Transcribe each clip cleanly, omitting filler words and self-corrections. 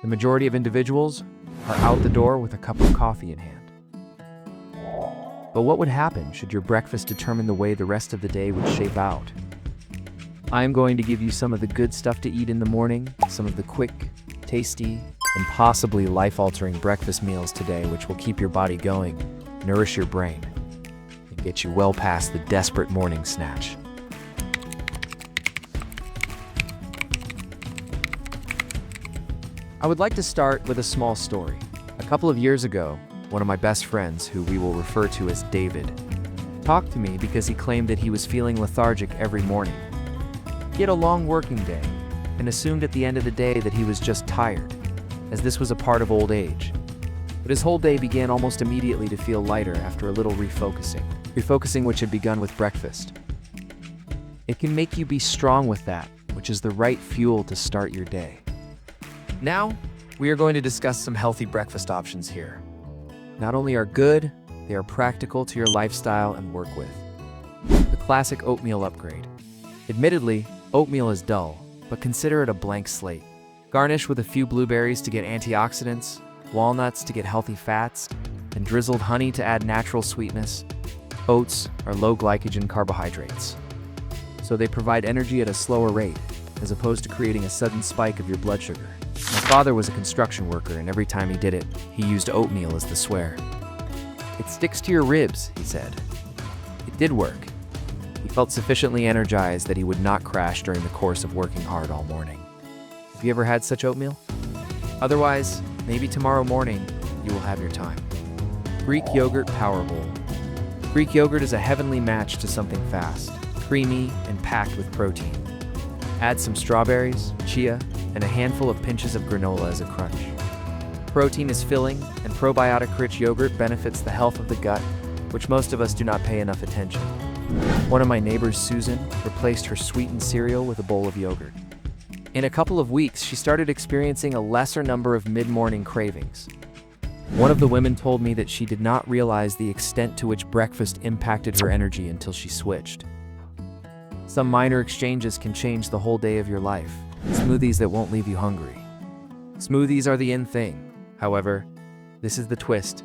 The majority of individuals are out the door with a cup of coffee in hand. But what would happen should your breakfast determine the way the rest of the day would shape out? I am going to give you some of the good stuff to eat in the morning, some of the quick, tasty, and possibly life-altering breakfast meals today which will keep your body going, nourish your brain, and get you well past the desperate morning snatch. I would like to start with a small story. A couple of years ago, one of my best friends, who we will refer to as David, talked to me because he claimed that he was feeling lethargic every morning. He had a long working day and assumed at the end of the day that he was just tired, as this was a part of old age. But his whole day began almost immediately to feel lighter after a little refocusing which had begun with breakfast. It can make you be strong with that, which is the right fuel to start your day. Now, we are going to discuss some healthy breakfast options here. Not only are good, they are practical to your lifestyle and work with. The classic oatmeal upgrade. Admittedly, oatmeal is dull, but consider it a blank slate. Garnish with a few blueberries to get antioxidants, walnuts to get healthy fats, and drizzled honey to add natural sweetness. Oats are low glycogen carbohydrates, so they provide energy at a slower rate, as opposed to creating a sudden spike of your blood sugar. My father was a construction worker, and every time he did it, he used oatmeal as the swear. "It sticks to your ribs," he said. It did work. He felt sufficiently energized that he would not crash during the course of working hard all morning. Have you ever had such oatmeal? Otherwise, maybe tomorrow morning, you will have your time. Greek yogurt power bowl. Greek yogurt is a heavenly match to something fast, creamy, and packed with protein. Add some strawberries, chia, and a handful of pinches of granola as a crunch. Protein is filling, and probiotic-rich yogurt benefits the health of the gut, which most of us do not pay enough attention. One of my neighbors, Susan, replaced her sweetened cereal with a bowl of yogurt. In a couple of weeks, she started experiencing a lesser number of mid-morning cravings. One of the women told me that she did not realize the extent to which breakfast impacted her energy until she switched. Some minor exchanges can change the whole day of your life. Smoothies that won't leave you hungry. Smoothies are the in thing. However, this is the twist.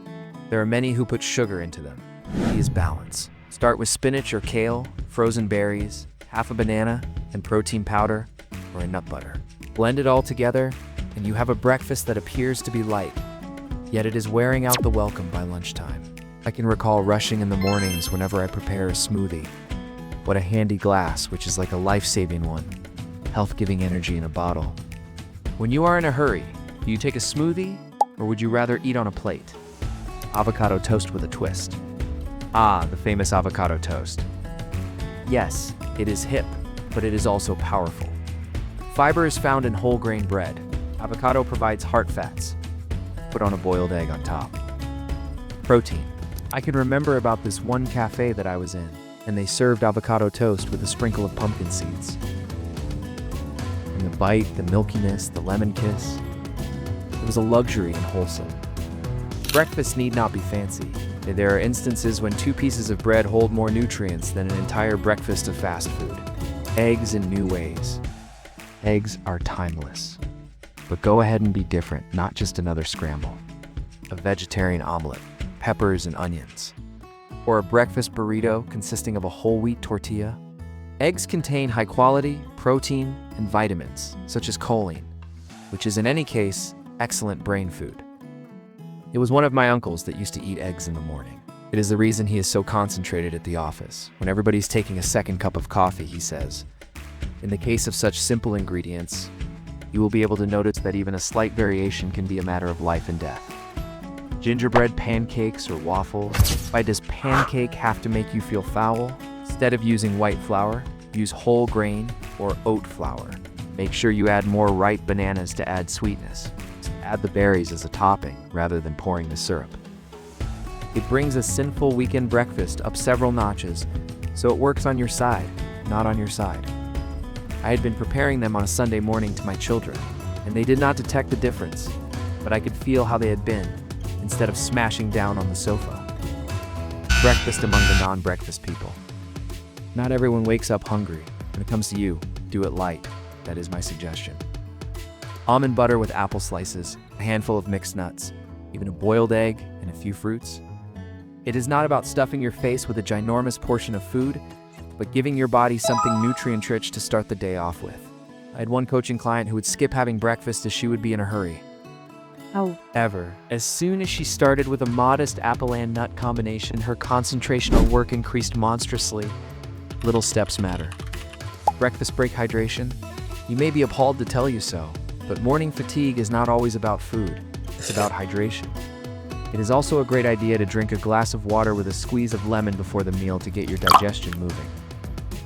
There are many who put sugar into them. The key is balance. Start with spinach or kale, frozen berries, half a banana, and protein powder or a nut butter. Blend it all together, and you have a breakfast that appears to be light, yet it is wearing out the welcome by lunchtime. I can recall rushing in the mornings whenever I prepare a smoothie. What a handy glass, which is like a life-saving one. Health-giving energy in a bottle. When you are in a hurry, do you take a smoothie, or would you rather eat on a plate? Avocado toast with a twist. Ah, the famous avocado toast. Yes, it is hip, but it is also powerful. Fiber is found in whole grain bread. Avocado provides heart fats. Put on a boiled egg on top. Protein. I can remember about this one cafe that I was in, and they served avocado toast with a sprinkle of pumpkin seeds. And the bite, the milkiness, the lemon kiss. It was a luxury and wholesome. Breakfast need not be fancy. There are instances when 2 pieces of bread hold more nutrients than an entire breakfast of fast food. Eggs in new ways. Eggs are timeless. But go ahead and be different, not just another scramble. A vegetarian omelet, peppers and onions. Or a breakfast burrito consisting of a whole wheat tortilla. Eggs contain high-quality protein and vitamins, such as choline, which is in any case, excellent brain food. It was one of my uncles that used to eat eggs in the morning. It is the reason he is so concentrated at the office. When everybody's taking a second cup of coffee, he says, in the case of such simple ingredients, you will be able to notice that even a slight variation can be a matter of life and death. Gingerbread pancakes or waffles. Why does pancake have to make you feel foul? Instead of using white flour, use whole grain or oat flour. Make sure you add more ripe bananas to add sweetness. Add the berries as a topping rather than pouring the syrup. It brings a sinful weekend breakfast up several notches, so it works on your side, not on your side. I had been preparing them on a Sunday morning to my children, and they did not detect the difference, but I could feel how they had been, instead of smashing down on the sofa. Breakfast among the non-breakfast people. Not everyone wakes up hungry. When it comes to you, do it light. That is my suggestion. Almond butter with apple slices, a handful of mixed nuts, even a boiled egg and a few fruits. It is not about stuffing your face with a ginormous portion of food, but giving your body something nutrient-rich to start the day off with. I had one coaching client who would skip having breakfast as she would be in a hurry. However, as soon as she started with a modest apple and nut combination, her concentration on work increased monstrously. Little steps matter. Breakfast break hydration? You may be appalled to tell you so, but morning fatigue is not always about food. It's about hydration. It is also a great idea to drink a glass of water with a squeeze of lemon before the meal to get your digestion moving.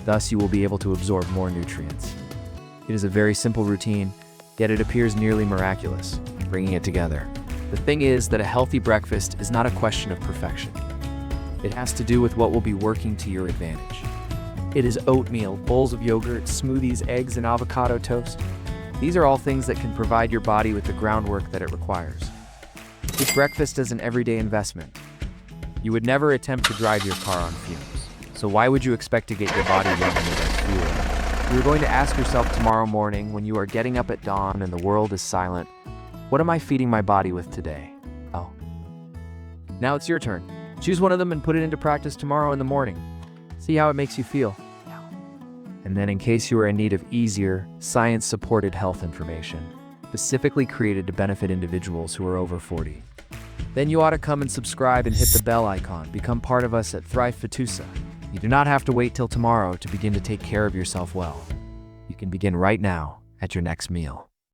Thus, you will be able to absorb more nutrients. It is a very simple routine, yet it appears nearly miraculous, bringing it together. The thing is that a healthy breakfast is not a question of perfection. It has to do with what will be working to your advantage. It is oatmeal, bowls of yogurt, smoothies, eggs, and avocado toast. These are all things that can provide your body with the groundwork that it requires. Take breakfast as an everyday investment. You would never attempt to drive your car on fumes, so why would you expect to get your body running without fuel? You're going to ask yourself tomorrow morning when you are getting up at dawn and the world is silent, what am I feeding my body with today? Oh. Now it's your turn. Choose one of them and put it into practice tomorrow in the morning. See how it makes you feel. And then in case you are in need of easier, science-supported health information, specifically created to benefit individuals who are over 40, then you ought to come and subscribe and hit the bell icon. Become part of us at ThriveFitUSA. You do not have to wait till tomorrow to begin to take care of yourself well. You can begin right now at your next meal.